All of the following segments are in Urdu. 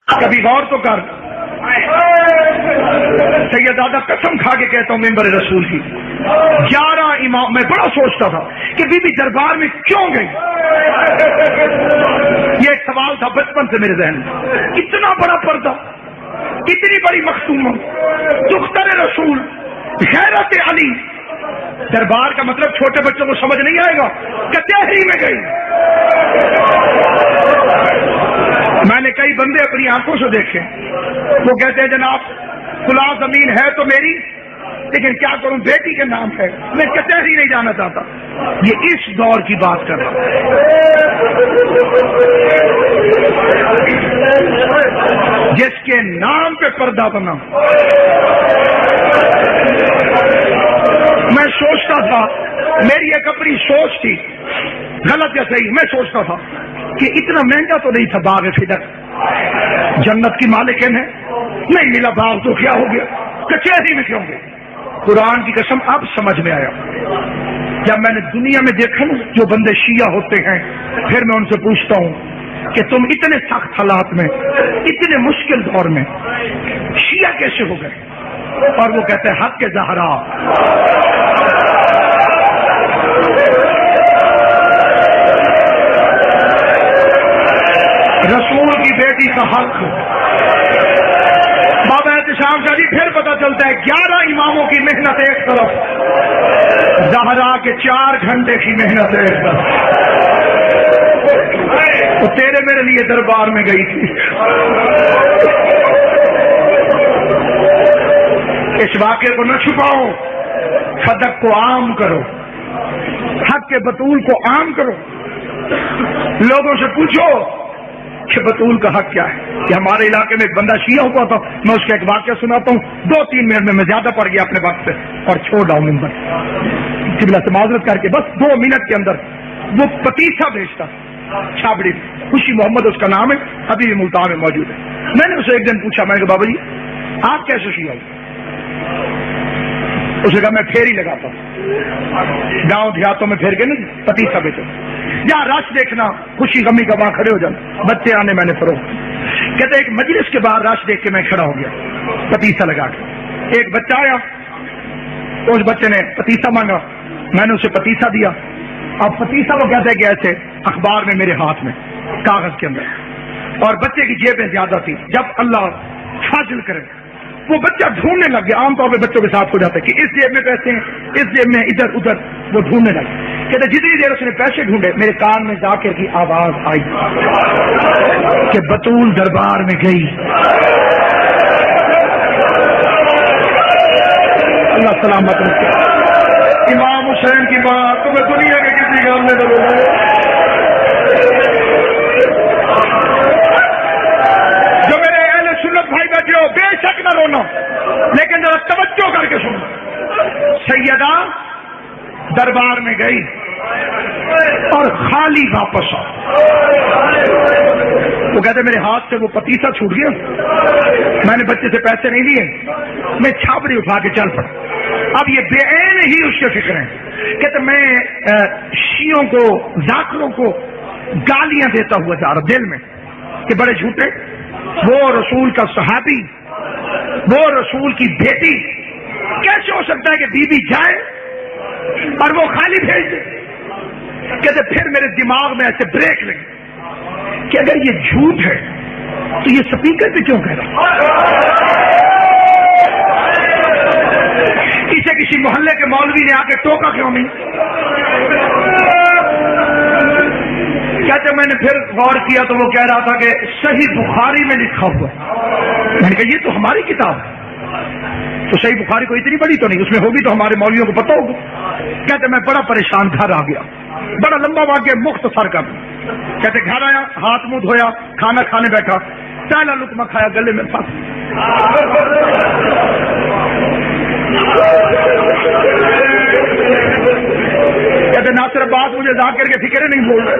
کبھی غور تو کر. سیدادہ قسم کھا کے کہتا ہوں ممبر رسول کی 11 امام. میں بڑا سوچتا تھا کہ بی بی دربار میں کیوں گئی. یہ ایک سوال تھا بچپن سے میرے ذہن میں. اتنا بڑا پردہ، اتنی بڑی مختومہ، دختر رسول، غیرت علی، دربار کا مطلب چھوٹے بچوں کو سمجھ نہیں آئے گا. کچہری میں گئی. میں نے کئی بندے اپنی آنکھوں سے دیکھے، وہ کہتے ہیں جناب فلاں زمین ہے تو میری، لیکن کیا کروں بیٹی کے نام ہے، میں کچہری نہیں جانا چاہتا. یہ اس دور کی بات کر رہا ہوں. جس کے نام پہ پردہ بنا. میں سوچتا تھا، میری ایک اپنی سوچ تھی، غلط یا صحیح، میں سوچتا تھا کہ اتنا مہنگا تو نہیں تھا باغ فدر، جنت کی مالکن ہے، نہیں ملا باغ تو کیا ہو گیا، کچہری میں کیوں گئے. قرآن کی قسم اب سمجھ میں آیا. جب میں نے دنیا میں دیکھا نا جو بندے شیعہ ہوتے ہیں، پھر میں ان سے پوچھتا ہوں کہ تم اتنے سخت حالات میں، اتنے مشکل دور میں شیعہ کیسے ہو گئے؟ اور وہ کہتے ہیں حق کے زہرا. رسول کی بیٹی کا حق. بابا احتشام شاہ جی پھر پتہ چلتا ہے 11 اماموں کی محنت ایک طرف، زہرا کے 4 گھنٹے کی محنت ایک طرف. تو تیرے میرے لیے دربار میں گئی تھی. اس واقعے کو نہ چھپاؤ، صدق کو عام کرو، حق کے بطول کو عام کرو. لوگوں سے پوچھو کہ بطول کا حق کیا ہے. کہ ہمارے علاقے میں ایک بندہ شیعہ ہوا تھا، میں اس کا ایک واقعہ سناتا ہوں. 2-3 منٹ میں زیادہ پڑ گیا اپنے وقت سے اور چھوڑ رہا ہوں ممبر قبلہ سے معذرت کر کے. بس 2 منٹ کے اندر وہ پتیسا بیچتا چھابڑی، خوشی محمد اس کا نام ہے، ابھی بھی ملتان میں موجود ہے. میں نے اسے ایک دن پوچھا، میں نے کہا بابا جی آپ کیسے شیعہ ہو؟ اس نے کہا میں پھیری لگاتا ہوں، گاؤں دیہاتوں میں پھیر کے نہیں پتیسا بیچو، یا رش دیکھنا خوشی غمی کا وہاں کھڑے ہو جانا، بچے آنے میں نے فروخت. کہتے ایک مجلس کے باہر رش دیکھ کے میں کھڑا ہو گیا پتیسا لگا کے. ایک بچہ آیا، اس بچے نے پتیسا مانگا، میں نے اسے پتیسا دیا. اب پتیسا وہ کہتے ہیں کہ ایسے اخبار میں میرے ہاتھ میں کاغذ کے اندر، اور بچے کی جیبیں زیادہ تھی. جب اللہ فاضل کرے وہ بچہ ڈھونڈنے لگ گیا. عام طور پہ بچوں کے ساتھ ہو جاتا ہے کہ اس جیب میں پیسے ہیں، اس جیب میں، ادھر ادھر. وہ ڈھونڈنے لگے. کہتے جتنی دیر اس نے پیسے ڈھونڈے میرے کان میں ذاکر کی آواز آئی کہ بطول دربار میں گئی. اللہ سلامت رکھے. امام حسین کی بات تو میں دنیا کے کسی گھر میں نہ بولوں. جو میرے اہل سنت بھائی بیٹھے ہو بے شک نہ رونا، لیکن ذرا توجہ کر کے سنو. سیدہ دربار میں گئی اور خالی واپس آ. وہ کہتے میرے ہاتھ سے وہ پتیسا چھوٹ گیا، میں نے بچے سے پیسے نہیں لیے، میں چھاپڑی اٹھا کے چل پڑا. اب یہ بے عین ہی اس کے فکر ہیں. کہتے میں شیعوں کو، ذاکروں کو گالیاں دیتا ہوا جا رہا دل میں کہ بڑے جھوٹے، وہ رسول کا صحابی، وہ رسول کی بیٹی، کیسے ہو سکتا ہے کہ بی بی جائے اور وہ خالی بھیج دے. کہتے پھر میرے دماغ میں ایسے بریک لگے کہ اگر یہ جھوٹ ہے تو یہ سپیکر پہ کیوں کہہ رہا؟ اسے کسی محلے کے مولوی نے آ کے ٹوکا کیوں نہیں؟ کہتے میں نے پھر غور کیا تو وہ کہہ رہا تھا کہ صحیح بخاری میں لکھا ہوا. میں نے کہا یہ تو ہماری کتاب ہے. تو صحیح بخاری کو اتنی بڑی تو نہیں، اس میں ہوگی تو ہمارے مولویوں کو پتہ ہوگا. کہتے میں بڑا پریشان گھر آ گیا. بڑا لمبا واقعہ مختصر کر. کہتے گھر آیا، ہاتھ منہ دھویا، کھانا کھانے بیٹھا، پہلا لقمہ کھایا گلے میں پھنس. کہتے ناصر عباس مجھے ذاکر کے فکر نہیں بول رہے.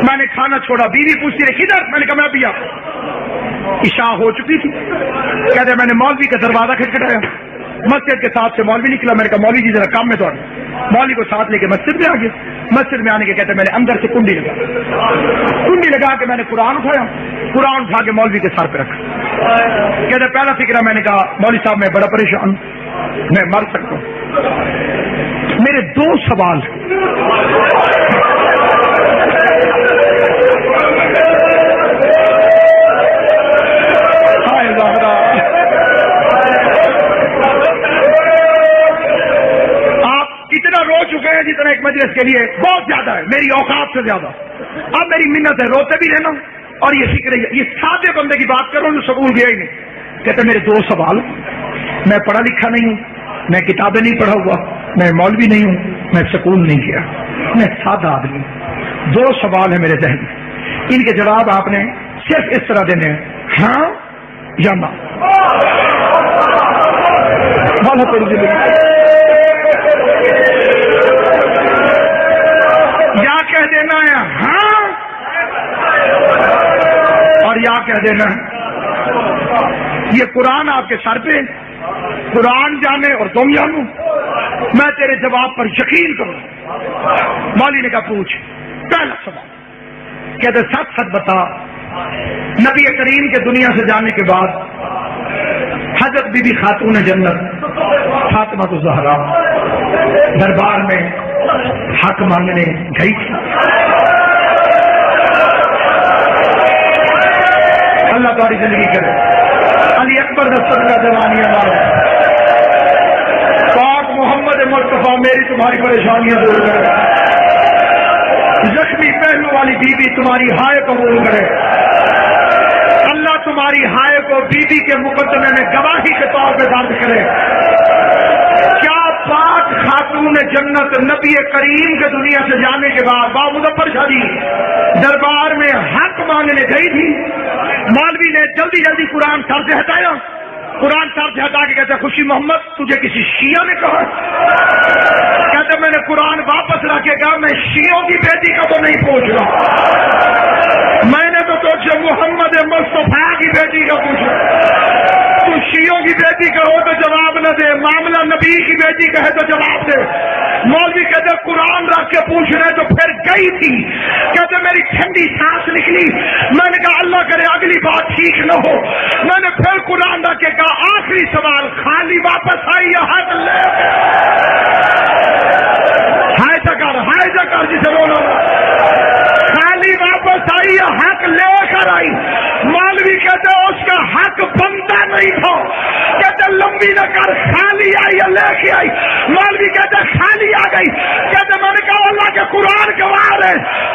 میں نے کھانا چھوڑا، بیوی پوچھتی رہی کدھر، میں نے کہا میں ابھی عشاء ہو چکی تھی. کہتے میں نے مولوی کا دروازہ کھٹکھٹایا، مسجد کے ساتھ سے مولوی نکلا. میں نے کہا مولوی جی ذرا کام میں تو مولوی کو ساتھ لے کے مسجد میں آ گیا. مسجد میں آنے کے کہتے میں نے اندر سے کنڈی لگا کے میں نے قرآن اٹھایا. قرآن اٹھا کے مولوی کے سر پہ رکھا. کہتے پہلا فکر میں نے کہا مولوی صاحب میں بڑا پریشان ہوں, میں مر سکتا ہوں. میرے 2 سوال چکے ہیں جتنا ایک مجلس کے لیے بہت زیادہ ہے, میری اوقات سے زیادہ. اب میری منت ہے روتے بھی رہنا اور یہ فکر ہے. یہ سادے بندے کی بات کروں جو سکول گیا ہی نہیں. کہتے میرے 2 سوال, میں پڑھا لکھا نہیں ہوں, میں کتابیں نہیں پڑھا ہوا, میں مولوی نہیں ہوں, میں سکول نہیں گیا, میں سادہ آدمی ہوں. 2 سوال ہیں میرے ذہن میں, ان کے جواب آپ نے صرف اس طرح دینے ہیں, ہاں یا نہ. یا کہہ دینا ہے ہاں اور یا کہہ دینا ہے. یہ قرآن آپ کے سر پہ, قرآن جانے اور تم جانو. میں تیرے جواب پر یقین کروں. مولوی نے کہا پوچھ. پہلا سوال کہتے سچ سچ بتا, نبی کریم کے دنیا سے جانے کے بعد حضرت بی بی خاتون جنت فاطمہ الزہرا دربار میں حق مانگنے گئی تھی. اللہ تمہاری زندگی کرے. علی اکبر دستر کا جوانی ہمارا پاک محمد مصطفیٰ میری تمہاری پریشانیاں دور کرے. زخمی پہلو والی بی بی تمہاری ہائے قبول کرے. اللہ تمہاری ہائے کو بی بی کے مقدمے میں گواہی کے طور پہ درج کرے. کیا پاک خاتون جنت نبی کریم کے دنیا سے جانے کے بعد با مظفر شاہ جی دربار میں حق مانگنے گئی تھی. مولوی نے جلدی جلدی قرآن سر سے ہٹایا. قرآن سر سے ہٹا کے کہتے خوشی محمد تجھے کسی شیعہ نے کہا. کہتے میں نے قرآن واپس رکھ کے کہا میں شیعوں کی بیٹی کا تو نہیں پوچھ رہا, میں نے تو تجھ سے محمد مصطفیٰ کی بیٹی کا پوچھا. تو شیعوں کی بیٹی کا ہو تو جواب نہ دے, معاملہ نبی کی بیٹی کا ہے تو جواب دے. مولوی کہتے قرآن رکھ کے پوچھ رہے تو پھر گئی تھی. کہتے میری ٹھنڈی سانس نکلی. میں نے کہا اللہ کرے اگلی بات ٹھیک نہ ہو. میں نے پھر قرآن رکھ کے کہا آخری سوال, خالی واپس آئی یا حق لے ہائے جکر جسے بولو خالی واپس آئی یا حق لے کر آئی. مولوی کہتے اس کا حق بنتا نہیں تھا. کہتے لمبی نہ کر خالی آئی یا لے کے آئی. مولوی کہتے خالی آ گئی. کہتے میں نے کہا اللہ کے قرآن گواہ ہے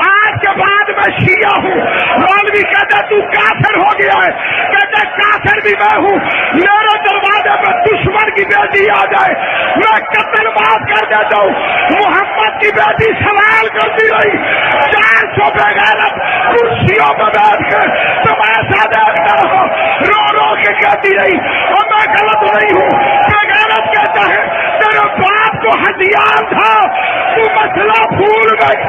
آج کے بعد میں شیعہ ہوں. مولوی کہتے تو کافر ہو گیا ہے. کہتے کافر بھی میں ہوں. میرے دروازے پہ دشمن کی بیٹی آ جائے میں قتل معاف کر دیتا ہوں. محمد کی بیٹی سوال کرتی رہی 400 بغیرت کرسیوں پہ بیٹھ کے تم ایسا دیکھتا رہو رو رو کے کہتی رہی اور میں غلط نہیں ہوں. بغیرت کہتا ہے تیرے باپ کو ہتھیار تھا تو مسئلہ بھول گئی.